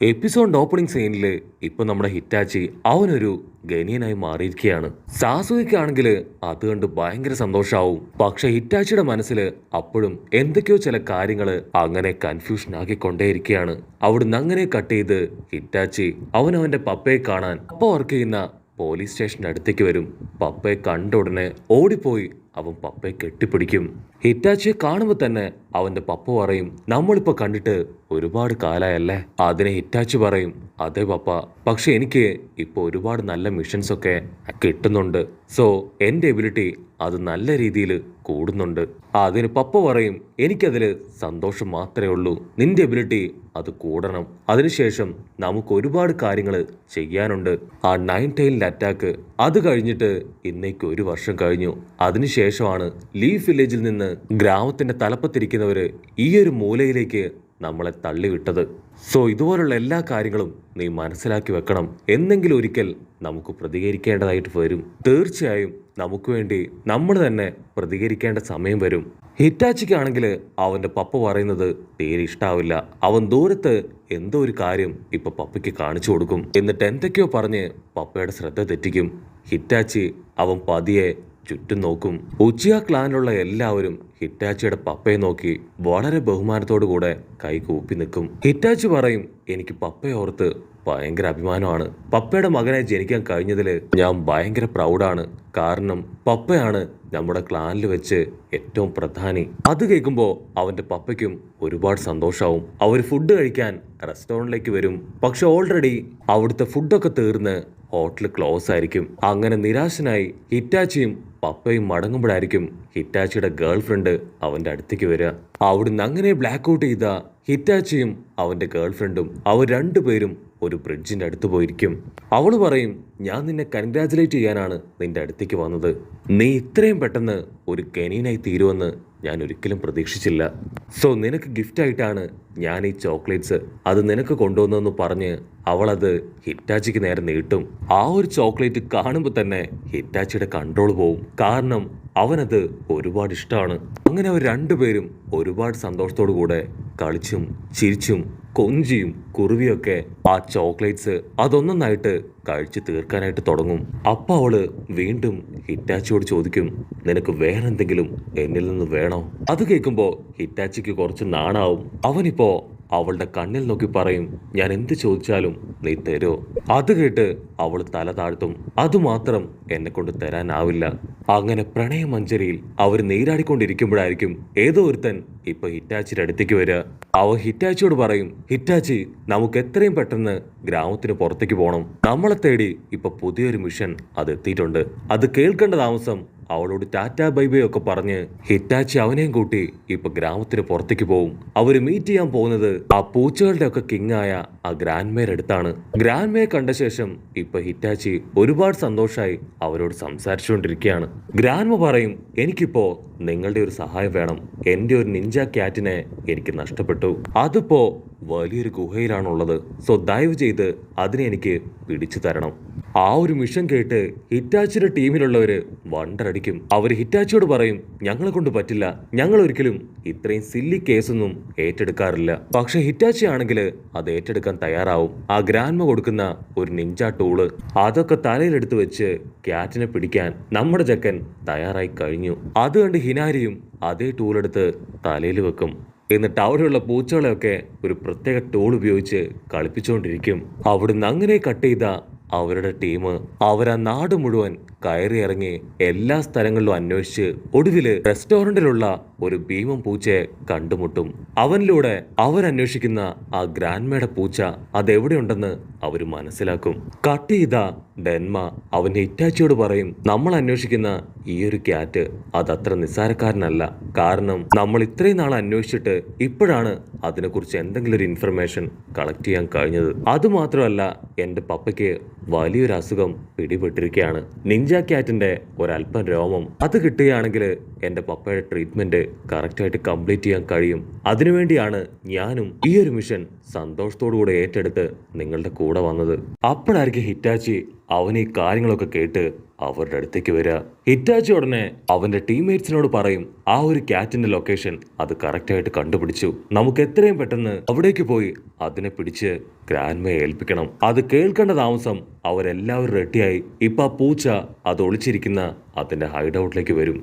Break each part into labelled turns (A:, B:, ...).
A: Episode opening സീനിൽ ഇപ്പൊ നമ്മുടെ ഹിറ്റാച്ചി അവനൊരു ഗനിയനായി മാറിയിരിക്കുകയാണ്. സാസുവിക്കാണെങ്കിൽ അത് കണ്ട് ഭയങ്കര സന്തോഷാവും. പക്ഷെ ഹിറ്റാച്ചിയുടെ മനസ്സിൽ അപ്പോഴും എന്തൊക്കെയോ ചില കാര്യങ്ങൾ അങ്ങനെ കൺഫ്യൂഷൻ ആക്കിക്കൊണ്ടേയിരിക്കുകയാണ്. അവിടുന്ന് അങ്ങനെ കട്ട് ചെയ്ത് ഹിറ്റാച്ചി അവനവന്റെ പപ്പയെ കാണാൻ പപ്പ വർക്ക് ചെയ്യുന്ന പോലീസ് സ്റ്റേഷന്റെ അടുത്തേക്ക് വരും. പപ്പയെ കണ്ട ഉടനെ ഓടിപ്പോയി അവൻ പപ്പയെ കെട്ടിപ്പിടിക്കും. ഹിറ്റാച്ചിയെ കാണുമ്പോൾ തന്നെ അവന്റെ പപ്പ പറയും, നമ്മളിപ്പോ കണ്ടിട്ട് ഒരുപാട് കാലായല്ലേ. അതിനെ ഹിറ്റാച്ചി പറയും, അതെ പപ്പ, പക്ഷെ എനിക്ക് ഇപ്പൊ ഒരുപാട് നല്ല മിഷൻസ് ഒക്കെ കിട്ടുന്നുണ്ട്. സോ എന്റെ എബിലിറ്റി അത് നല്ല രീതിയിൽ കൂടുന്നുണ്ട്. അതിന് പപ്പ പറയും, എനിക്കതിൽ സന്തോഷം മാത്രമേ ഉള്ളൂ. നിന്റെ എബിലിറ്റി അത് കൂടണം. അതിനുശേഷം നമുക്ക് ഒരുപാട് കാര്യങ്ങൾ ചെയ്യാനുണ്ട്. ആ 9 ടൈലിന്റെ അറ്റാക്ക് അത് കഴിഞ്ഞിട്ട് ഇന്നേക്ക് 1 വർഷം കഴിഞ്ഞു. അതിനുശേഷമാണ് ലീഫ് വില്ലേജിൽ നിന്ന് ഗ്രാമത്തിന്റെ തലപ്പത്തിരിക്കുന്നവര് ഈ ഒരു മൂലയിലേക്ക് നമ്മളെ തള്ളിവിട്ടത്. സോ ഇതുപോലുള്ള എല്ലാ കാര്യങ്ങളും നീ മനസ്സിലാക്കി വെക്കണം. എന്തെങ്കിലും ഒരിക്കൽ നമുക്ക് പ്രതികരിക്കേണ്ടതായിട്ട് വരും. തീർച്ചയായും നമുക്ക് വേണ്ടി നമ്മൾ തന്നെ പ്രതികരിക്കേണ്ട സമയം വരും. ഹിറ്റാച്ചിക്കാണെങ്കിൽ അവന്റെ പപ്പ പറയുന്നത് തീരെ ഇഷ്ടാവില്ല. അവൻ ദൂരത്ത് എന്തോ ഒരു കാര്യം ഇപ്പൊ പപ്പയ്ക്ക് കാണിച്ചു കൊടുക്കും. എന്നിട്ട് എന്തൊക്കെയോ പറഞ്ഞ് പപ്പയുടെ ശ്രദ്ധ തെറ്റിക്കും. ഹിറ്റാച്ചി അവൻ പതിയെ ചുറ്റും നോക്കും. ഉച്ചിയ ക്ലാനിലുള്ള എല്ലാവരും ഹിറ്റാച്ചിയുടെ പപ്പയെ നോക്കി വളരെ ബഹുമാനത്തോടു കൂടെ കൈ കൂപ്പി നിൽക്കും. ഹിറ്റാച്ചി പറയും, എനിക്ക് പപ്പയെ ഓർത്ത് ഭയങ്കര അഭിമാനമാണ്. പപ്പയുടെ മകനെ ജനിക്കാൻ കഴിഞ്ഞതിൽ ഞാൻ ഭയങ്കര പ്രൗഡാണ്. കാരണം പപ്പയാണ് നമ്മുടെ ക്ലാനിൽ വെച്ച് ഏറ്റവും പ്രധാനി. അത് കേൾക്കുമ്പോൾ അവന്റെ പപ്പയ്ക്കും ഒരുപാട് സന്തോഷാവും. അവർ ഫുഡ് കഴിക്കാൻ റെസ്റ്റോറൻറ്റിലേക്ക് വരും. പക്ഷെ ഓൾറെഡി അവിടുത്തെ ഫുഡൊക്കെ തീർന്ന് ഹോട്ടൽ ക്ലോസ് ആയിരിക്കും. അങ്ങനെ നിരാശനായി ഹിറ്റാച്ചിയും പപ്പയും മടങ്ങുമ്പോഴായിരിക്കും ഹിറ്റാച്ചിയുടെ ഗേൾ ഫ്രണ്ട് അവന്റെ അടുത്തേക്ക് വരിക. അവിടുന്ന് അങ്ങനെ ബ്ലാക്ക് ഔട്ട് ചെയ്ത ഹിറ്റാച്ചിയും അവന്റെ ഗേൾ ഫ്രണ്ടും അവർ രണ്ടുപേരും ഒരു ബ്രിഡ്ജിന്റെ അടുത്ത് പോയിരിക്കും. അവള് പറയും, ഞാൻ നിന്നെ കൺഗ്രാജുലേറ്റ് ചെയ്യാനാണ് നിന്റെ അടുത്തേക്ക് വന്നത്. നീ ഇത്രയും പെട്ടെന്ന് ഒരു കെനീനായി തീരുമെന്ന് ഞാൻ ഒരിക്കലും പ്രതീക്ഷിച്ചില്ല. സോ നിനക്ക് ഗിഫ്റ്റ് ആയിട്ടാണ് ഞാൻ ഈ ചോക്ലേറ്റ്സ് അത് നിനക്ക് കൊണ്ടുവന്നെന്ന് പറഞ്ഞ് അവളത് ഹിറ്റാച്ചിക്ക് നേരെ നീട്ടും. ആ ഒരു ചോക്ലേറ്റ് കാണുമ്പോൾ തന്നെ ഹിറ്റാച്ചിയുടെ കൺട്രോൾ പോവും. കാരണം അവനത് ഒരുപാട് ഇഷ്ടമാണ്. അങ്ങനെ അവർ രണ്ടുപേരും ഒരുപാട് സന്തോഷത്തോടു കൂടെ കളിച്ചും ചിരിച്ചും കൊഞ്ചിയും കുറുവിയൊക്കെ ആ ചോക്ലേറ്റ്സ് അതൊന്നൊന്നായിട്ട് കഴിച്ചു തീർക്കാനായിട്ട് തുടങ്ങും. അപ്പൊ അവള് വീണ്ടും ഹിറ്റാച്ചിയോട് ചോദിക്കും, നിനക്ക് വേറെന്തെങ്കിലും എന്നിൽ നിന്ന് വേണോ? അത് കേൾക്കുമ്പോ ഹിറ്റാച്ചിക്ക് കുറച്ച് നാണാവും. അവനിപ്പോ അവളുടെ കണ്ണിൽ നോക്കി പറയും, ഞാൻ എന്ത് ചോദിച്ചാലും നീ തരോ? അത് കേട്ട് അവൾ തല താഴ്ത്തും. അതുമാത്രം എന്നെ കൊണ്ട് തരാനാവില്ല. അങ്ങനെ പ്രണയമഞ്ജരിയിൽ അവർ നീരാടിക്കൊണ്ടിരിക്കുമ്പോഴായിരിക്കും ഏതോ ഒരുത്തൻ ഇപ്പൊ ഹിറ്റാച്ചിയുടെ അടുത്തേക്ക് വരിക. അവൻ ഹിറ്റാച്ചിയോട് പറയും, ഹിറ്റാച്ചി, നമുക്ക് എത്രയും പെട്ടെന്ന് ഗ്രാമത്തിന് പുറത്തേക്ക് പോകണം. നമ്മളെ തേടി ഇപ്പൊ പുതിയൊരു മിഷൻ അത് എത്തിയിട്ടുണ്ട്. അത് കേൾക്കേണ്ട താമസം അവളോട് ടാറ്റാ ബൈ ബൈ ഒക്കെ പറഞ്ഞ് ഹിറ്റാച്ചി അവനെയും കൂട്ടി ഇപ്പൊ ഗ്രാമത്തിന് പുറത്തേക്ക് പോവും. അവര് മീറ്റ് ചെയ്യാൻ പോകുന്നത് ആ പൂച്ചകളുടെ ഒക്കെ കിങ് ആയ ആ ഗ്രാൻഡ് മേയുടെ അടുത്താണ്. ഗ്രാൻഡ് മേയെ കണ്ട ശേഷം ഇപ്പൊ ഹിറ്റാച്ചി ഒരുപാട് സന്തോഷമായി അവരോട് സംസാരിച്ചുകൊണ്ടിരിക്കുകയാണ്. ഗ്രാൻഡ് പറയും, എനിക്കിപ്പോ നിങ്ങളുടെ ഒരു സഹായം വേണം. എന്റെ ഒരു നിഞ്ച ക്യാറ്റിനെ എനിക്ക് നഷ്ടപ്പെട്ടു. അതിപ്പോ വലിയൊരു ഗുഹയിലാണുള്ളത്. സോ ദയവ് ചെയ്ത് അതിനെ എനിക്ക് പിടിച്ചു തരണം. ആ ഒരു മിഷൻ കേട്ട് ഹിറ്റാച്ചിയുടെ ടീമിലുള്ളവര് വണ്ടറടിക്കും. അവര് ഹിറ്റാച്ചിയോട് പറയും, ഞങ്ങളെ കൊണ്ട് പറ്റില്ല, ഞങ്ങൾ ഒരിക്കലും ഇത്രയും സില്ലി കേസൊന്നും ഏറ്റെടുക്കാറില്ല. പക്ഷെ ഹിറ്റാച്ചി ആണെങ്കിൽ അത് ഏറ്റെടുക്കാൻ തയ്യാറാവും. ആ ഗ്രാൻഡ്മ കൊടുക്കുന്ന ഒരു നിഞ്ച ടൂള് അതൊക്കെ തലയിലെടുത്ത് വെച്ച് ക്യാറ്റിനെ പിടിക്കാൻ നമ്മുടെ ചെക്കൻ തയ്യാറായി കഴിഞ്ഞു. അത് കണ്ട് ഹിനാരിയും അതേ ടൂളെടുത്ത് തലയിൽ വെക്കും. എന്നിട്ട് അവിടെയുള്ള പൂച്ചകളെയൊക്കെ ഒരു പ്രത്യേക ടൂൾ ഉപയോഗിച്ച് കളിപ്പിച്ചുകൊണ്ടിരിക്കും. അവിടുന്ന് അങ്ങനെ കട്ട് ചെയ്ത അവരുടെ ടീം അവരാ നാട് മുഴുവൻ കയറി ഇറങ്ങി എല്ലാ സ്ഥലങ്ങളിലും അന്വേഷിച്ച് ഒടുവില് റെസ്റ്റോറന്റിലുള്ള ഒരു ഭീമൻ പൂച്ചയെ കണ്ടുമുട്ടും. അവനിലൂടെ അവരന്വേഷിക്കുന്ന ആ ഗ്രാൻഡ്മയുടെ പൂച്ച അതെവിടെയുണ്ടെന്ന് അവര് മനസ്സിലാക്കും. കട്ട് ചെയ്ത ഡെൻമ അവന്റെ ഹിറ്റാച്ചിയോട് പറയും, നമ്മൾ അന്വേഷിക്കുന്ന ഈ ഒരു ക്യാറ്റ് അതത്ര നിസ്സാരക്കാരനല്ല. കാരണം നമ്മൾ ഇത്രയും നാൾ അന്വേഷിച്ചിട്ട് ഇപ്പോഴാണ് അതിനെക്കുറിച്ച് എന്തെങ്കിലും ഒരു ഇൻഫർമേഷൻ കളക്ട് ചെയ്യാൻ കഴിഞ്ഞത്. അതുമാത്രമല്ല, എന്റെ പപ്പയ്ക്ക് വലിയൊരു അസുഖം പിടിപെട്ടിരിക്കുകയാണ്. നിഞ്ച ക്യാറ്റിന്റെ ഒരല്പം രോമം അത് കിട്ടുകയാണെങ്കിൽ എന്റെ പപ്പയുടെ ട്രീറ്റ്മെന്റ് കറക്റ്റായിട്ട് കംപ്ലീറ്റ് ചെയ്യാൻ കഴിയും. അതിനുവേണ്ടിയാണ് ഞാനും ഈ ഒരു മിഷൻ സന്തോഷത്തോടുകൂടെ ഏറ്റെടുത്ത് നിങ്ങളുടെ കൂടെ വന്നത്. അപ്പോഴായിരിക്കും ഹിറ്റാച്ചി അവൻ ഈ കാര്യങ്ങളൊക്കെ കേട്ട് അവരുടെ അടുത്തേക്ക് വരിക. ഹിറ്റാച്ചി ഉടനെ അവന്റെ ടീംമേറ്റ്സിനോട് പറയും, ആ ഒരു ക്യാറ്റിന്റെ ലൊക്കേഷൻ അത് കറക്റ്റായിട്ട് കണ്ടുപിടിച്ചു. നമുക്ക് എത്രയും പെട്ടെന്ന് അവിടേക്ക് പോയി അതിനെ പിടിച്ച് ഗ്രാൻഡ്മയെ ഏൽപ്പിക്കണം. അത് കേൾക്കേണ്ട താമസം അവരെല്ലാവരും റെഡിയായി. ഇപ്പൊ ആ പൂച്ച അത് ഒളിച്ചിരിക്കുന്ന അതിന്റെ ഹൈഡ് ഔട്ടിലേക്ക് വരും.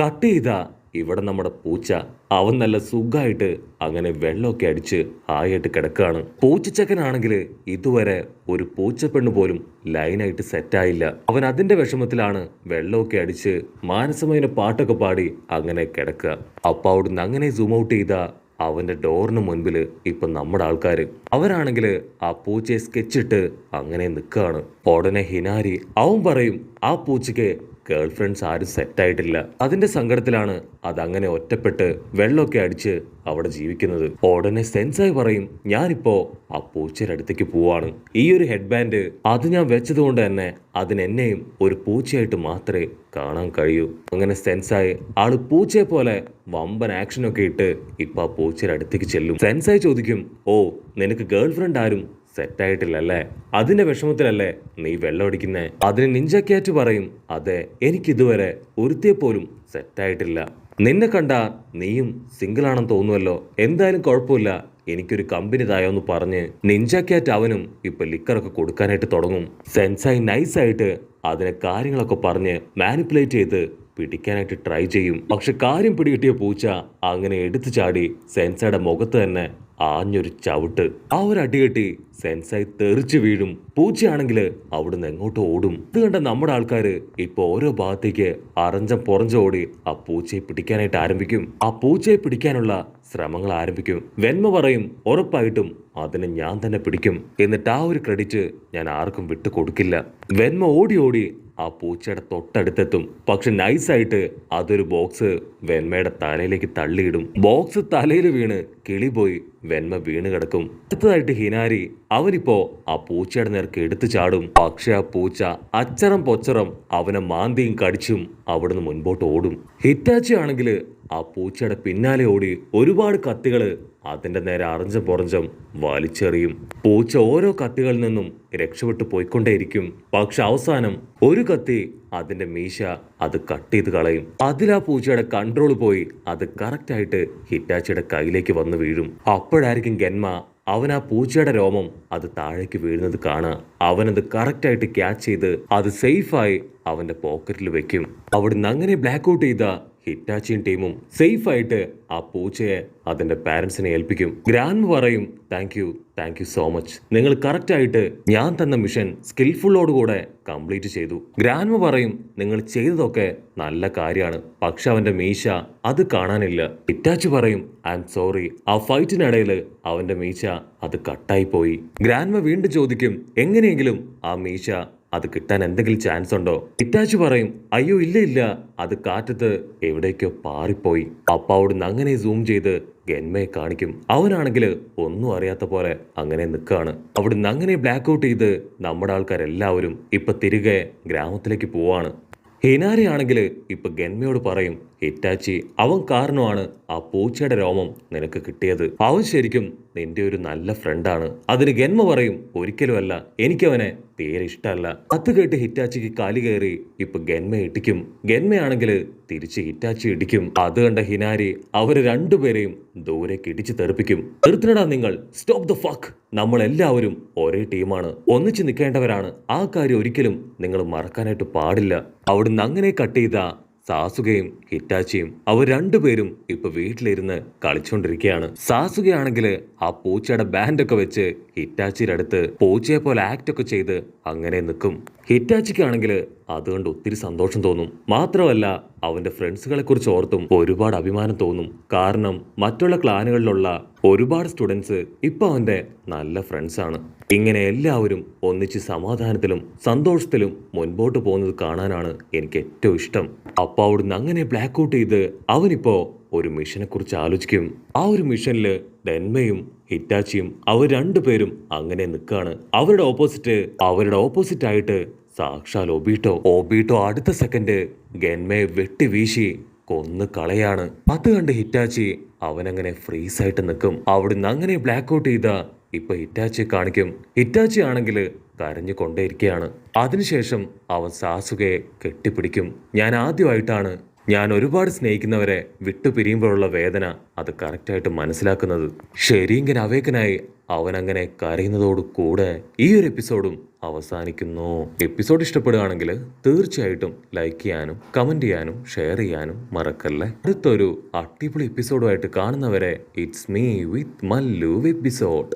A: കട്ട് ചെയ്താ ഇവിടെ നമ്മുടെ പൂച്ച അവൻ നല്ല സുഖമായിട്ട് അങ്ങനെ വെള്ളമൊക്കെ അടിച്ച് ഹായായിട്ട് കിടക്കുകയാണ്. പൂച്ചച്ചക്കനാണെങ്കിൽ ഇതുവരെ ഒരു പൂച്ചപ്പെണ്ണ് പോലും ലൈനായിട്ട് സെറ്റായില്ല. അവൻ അതിന്റെ വിഷമത്തിലാണ് വെള്ളമൊക്കെ അടിച്ച് മാനസമയന പാട്ടൊക്കെ പാടി അങ്ങനെ കിടക്കുക. അപ്പൊ അവിടുന്ന് അങ്ങനെ സൂം ഔട്ട് ചെയ്ത അവന്റെ ഡോറിന് മുൻപിൽ ഇപ്പൊ നമ്മുടെ ആൾക്കാര് അവരാണെങ്കിൽ ആ പൂച്ചയെ സ്കെച്ചിട്ട് അങ്ങനെ നിൽക്കുകയാണ്. ഉടനെ ഹിനാരി അവൻ പറയും, ആ പൂച്ചയ്ക്ക് ഗേൾ ഫ്രണ്ട്സ് ആരും സെറ്റായിട്ടില്ല. അതിന്റെ സങ്കടത്തിലാണ് അതങ്ങനെ ഒറ്റപ്പെട്ട് വെള്ളമൊക്കെ അടിച്ച് അവിടെ ജീവിക്കുന്നത്. ഉടനെ സെൻസായി പറയും, ഞാനിപ്പോ ആ പൂച്ചയുടെ അടുത്തേക്ക് പോവാണ്. ഈ ഒരു ഹെഡ് ബാൻഡ് അത് ഞാൻ വെച്ചതുകൊണ്ട് തന്നെ അതിനെന്നെയും ഒരു പൂച്ചയായിട്ട് മാത്രമേ കാണാൻ കഴിയൂ. അങ്ങനെ സെൻസായി ആള് പൂച്ചയെ പോലെ വമ്പൻ ആക്ഷനൊക്കെ ഇട്ട് ഇപ്പൊ ആ പൂച്ചയുടെ അടുത്തേക്ക് ചെല്ലും. സെൻസായി ചോദിക്കും, ഓ നിനക്ക് ഗേൾ ഫ്രണ്ട് ആരും സെറ്റായിട്ടില്ലല്ലേ? അതിന്റെ വിഷമത്തിലല്ലേ നീ വെള്ളം അടിക്കുന്നേ? അതിന് നിഞ്ച ക്യാറ്റ് പറയും, അതെ എനിക്കിതുവരെ ഒരുത്തിയെ പോലും സെറ്റായിട്ടില്ല. നിന്നെ കണ്ട നീയും സിംഗിൾ ആണെന്ന് തോന്നുമല്ലോ, എന്തായാലും കുഴപ്പമില്ല, എനിക്കൊരു കമ്പനി തായോന്ന് പറഞ്ഞ് നിഞ്ച ക്യാറ്റ് അവനും ഇപ്പൊ ലിക്കറൊക്കെ കൊടുക്കാനായിട്ട് തുടങ്ങും. സെൻസായി നൈസായിട്ട് അതിനെ കാര്യങ്ങളൊക്കെ പറഞ്ഞ് മാനിപ്പുലേറ്റ് ചെയ്ത് പിടിക്കാനായിട്ട് ട്രൈ ചെയ്യും. പക്ഷെ കാര്യം പിടികിട്ടിയ പൂച്ച അങ്ങനെ എടുത്തു ചാടി സെൻസയുടെ മുഖത്ത് തന്നെ ആഞ്ഞൊരു ചവിട്ട്. ആ ഒരു അടികെട്ടി സെൻസായി തെറിച്ചു വീഴും. പൂച്ചയാണെങ്കിൽ അവിടുന്ന് എങ്ങോട്ട് ഓടും. ഇത് കണ്ട നമ്മുടെ ആൾക്കാര് ഇപ്പൊ ഓരോ ഭാഗത്തേക്ക് അറഞ്ചം പുറഞ്ചം ഓടി ആ പൂച്ചയെ പിടിക്കാനായിട്ട് ആരംഭിക്കും. ആ പൂച്ചയെ പിടിക്കാനുള്ള ശ്രമങ്ങൾ ആരംഭിക്കും. വെന്മ പറയും, ഉറപ്പായിട്ടും അതിനെ ഞാൻ തന്നെ പിടിക്കും, എന്നിട്ട് ആ ഒരു ക്രെഡിറ്റ് ഞാൻ ആർക്കും വിട്ടു കൊടുക്കില്ല. വെന്മ ഓടി ഓടി ആ പൂച്ചയുടെ തൊട്ടടുത്തെത്തും. പക്ഷെ നൈസായിട്ട് അതൊരു ബോക്സ് വെന്മയുടെ തലയിലേക്ക് തള്ളിയിടും. ബോക്സ് തലയിൽ വീണ് കിളി പോയി വെന്മ വീണ് കിടക്കും. അടുത്തതായിട്ട് ഹിനാരി അവനിപ്പോ ആ പൂച്ചയുടെ നേർക്ക് എടുത്തു ചാടും. പക്ഷെ ആ പൂച്ച അച്ചറം പൊച്ചറം അവനെ മാന്തിയും കടിച്ചും അവിടുന്ന് മുൻപോട്ട് ഓടും. ഹിറ്റാച്ചി ആണെങ്കിൽ ആ പൂച്ചയുടെ പിന്നാലെ ഓടി ഒരുപാട് കത്തികള് അതിന്റെ നേരെ അറഞ്ചം പുറഞ്ചം വലിച്ചെറിയും. പൂച്ച ഓരോ കത്തികളിൽ നിന്നും രക്ഷപ്പെട്ടു പോയിക്കൊണ്ടേയിരിക്കും. പക്ഷെ അവസാനം ഒരു കത്തി അതിന്റെ മീശ അത് കട്ട് ചെയ്ത് കളയും. അതിലാ പൂച്ചയുടെ കൺട്രോൾ പോയി അത് കറക്റ്റായിട്ട് ഹിറ്റാച്ചിയുടെ കയ്യിലേക്ക് വന്ന് വീഴും. അപ്പോഴായിരിക്കും ഗെന്മ അവൻ ആ പൂച്ചയുടെ രോമം അത് താഴേക്ക് വീഴുന്നത് കാണുക. അവനത് കറക്റ്റായിട്ട് ക്യാച്ച് ചെയ്ത് അത് സേഫായി അവന്റെ പോക്കറ്റിൽ വെക്കും. അവിടുന്ന് അങ്ങനെ ബ്ലാക്ക് ഔട്ട് ചെയ്ത ഹിറ്റാച്ചിയും ടീമും സേഫ് ആയിട്ട് ആ പൂച്ചയെ അതിന്റെ പാരന്റ്സിനെ ഏൽപ്പിക്കും. ഗ്രാൻഡ് പറയും, താങ്ക് യു സോ മച്ച്, നിങ്ങൾ കറക്റ്റായിട്ട് ഞാൻ തന്ന മിഷൻ സ്കിൽഫുള്ളോടുകൂടെ കംപ്ലീറ്റ് ചെയ്തു. ഗ്രാൻഡ് പറയും, നിങ്ങൾ ചെയ്തതൊക്കെ നല്ല കാര്യമാണ്, പക്ഷെ അവന്റെ മീശ അത് കാണാനില്ല. ഹിറ്റാച്ചി പറയും, ഐ എം സോറി, ആ ഫൈറ്റിനിടയിൽ അവന്റെ മീശ അത് കട്ടായി പോയി. ഗ്രാൻഡ് വീണ്ടും ചോദിക്കും, എങ്ങനെയെങ്കിലും ആ മീശ അത് കിട്ടാൻ എന്തെങ്കിലും ചാൻസ് ഉണ്ടോ? ഹിറ്റാച്ചി പറയും, അയ്യോ ഇല്ല, അത് കാറ്റത്ത് എവിടേക്കോ പാറിപ്പോയി. അപ്പൊ അവിടുന്ന് അങ്ങനെ സൂം ചെയ്ത് ഗെന്മയെ കാണിക്കും. അവനാണെങ്കിൽ ഒന്നും അറിയാത്ത പോലെ അങ്ങനെ നിൽക്കുകയാണ്. അവിടുന്ന് അങ്ങനെ ബ്ലാക്ക് ഔട്ട് ചെയ്ത് നമ്മുടെ ആൾക്കാരെല്ലാവരും ഇപ്പൊ തിരികെ ഗ്രാമത്തിലേക്ക് പോവാണ്. ഹിനാരി ആണെങ്കിൽ ഇപ്പൊ ഗെന്മയോട് പറയും, ഹിറ്റാച്ചി അവൻ കാരണമാണ് ആ പൂച്ചയുടെ രോമം നിനക്ക് കിട്ടിയത്. അവൻ ശരിക്കും നിന്റെ ഒരു നല്ല ഫ്രണ്ടാണ്. അതിന് ഗെന്മ പറയും, ഒരിക്കലും അല്ല, എനിക്കവനെ തീരെ ഇഷ്ടമല്ല. അത് കേട്ട് ഹിറ്റാച്ചിക്ക് കാലി കയറി ഇപ്പൊ ഗെന്മ ഇടിക്കും. ഗെന്മയാണെങ്കിൽ തിരിച്ച് ഹിറ്റാച്ചി ഇടിക്കും. അത് കണ്ട ഹിനാരി അവര് രണ്ടുപേരെയും ദൂരേക്ക് ഇടിച്ച് തെറിപ്പിക്കും. നിർത്തണടാ നിങ്ങൾ, സ്റ്റോപ്പ് ദ ഫക്ക്, നമ്മൾ എല്ലാവരും ഒരേ ടീമാണ്, ഒന്നിച്ച് നിൽക്കേണ്ടവരാണ്, ആ കാര്യം ഒരിക്കലും നിങ്ങൾ മറക്കാനായിട്ട് പാടില്ല. അവിടുന്ന് അങ്ങനെ കട്ട് ചെയ്ത സാസുകയും ഹിറ്റാച്ചിയും അവർ രണ്ടുപേരും ഇപ്പൊ വീട്ടിലിരുന്ന് കളിച്ചുകൊണ്ടിരിക്കുകയാണ്. സാസുകയാണെങ്കിൽ ആ പൂച്ചയുടെ ബാൻഡൊക്കെ വെച്ച് ഹിറ്റാച്ചിയുടെ അടുത്ത് പൂച്ചയെ പോലെ ആക്ട് ഒക്കെ ചെയ്ത് അങ്ങനെ നിൽക്കും. ഹിറ്റാച്ചിക്കാണെങ്കിൽ അതുകൊണ്ട് ഒത്തിരി സന്തോഷം തോന്നും. മാത്രമല്ല അവന്റെ ഫ്രണ്ട്സുകളെ കുറിച്ച് ഓർത്തും ഒരുപാട് അഭിമാനം തോന്നും. കാരണം മറ്റുള്ള ക്ലാനുകളിലുള്ള ഒരുപാട് സ്റ്റുഡൻസ് ഇപ്പൊ അവന്റെ നല്ല ഫ്രണ്ട്സാണ്. ഇങ്ങനെ എല്ലാവരും ഒന്നിച്ച് സമാധാനത്തിലും സന്തോഷത്തിലും മുൻപോട്ട് പോകുന്നത് കാണാനാണ് എനിക്ക് ഏറ്റവും ഇഷ്ടം. അപ്പൊ അവിടുന്ന് അങ്ങനെ ബ്ലാക്ക് ഔട്ട് ചെയ്ത് അവനിപ്പോ ഒരു മിഷനെ കുറിച്ച് ആലോചിക്കും. ആ ഒരു മിഷനിൽ ഡെന്മയും ഹിറ്റാച്ചിയും അവർ രണ്ടുപേരും അങ്ങനെ നിൽക്കുകയാണ്. അവരുടെ ഓപ്പോസിറ്റ് ആയിട്ട് സാക്ഷാൽ ഒബീട്ടോ അടുത്ത സെക്കൻഡ് ഗെൻമയെ വെട്ടി വീശി കൊന്നു കളയാണ്. അത് കണ്ട് ഹിറ്റാച്ചി അവനങ്ങനെ ഫ്രീസായിട്ട് നിൽക്കും. അവിടുന്ന് അങ്ങനെ ബ്ലാക്ക് ഔട്ട് ചെയ്ത ഇപ്പൊ ഹിറ്റാച്ചിയെ കാണിക്കും. ഹിറ്റാച്ചി ആണെങ്കിൽ കരഞ്ഞു കൊണ്ടേയിരിക്കുകയാണ്. അതിനുശേഷം അവൻ സാസുകയെ കെട്ടിപ്പിടിക്കും. ഞാൻ ഒരുപാട് സ്നേഹിക്കുന്നവരെ വിട്ടുപിരിയുമ്പോഴുള്ള വേദന അത് കറക്റ്റായിട്ട് മനസ്സിലാക്കുന്നത്. ശരി, ഇങ്ങനെ അവേക്കനായി അവനങ്ങനെ കരയുന്നതോട് കൂടെ ഈ ഒരു എപ്പിസോഡും അവസാനിക്കുന്നു. എപ്പിസോഡ് ഇഷ്ടപ്പെടുകയാണെങ്കിൽ തീർച്ചയായിട്ടും ലൈക്ക് ചെയ്യാനും കമന്റ് ചെയ്യാനും ഷെയർ ചെയ്യാനും മറക്കല്ലേ. അടുത്തൊരു അടിപൊളി എപ്പിസോഡുമായിട്ട് കാണുന്നവരെ it's me with Mallu episode.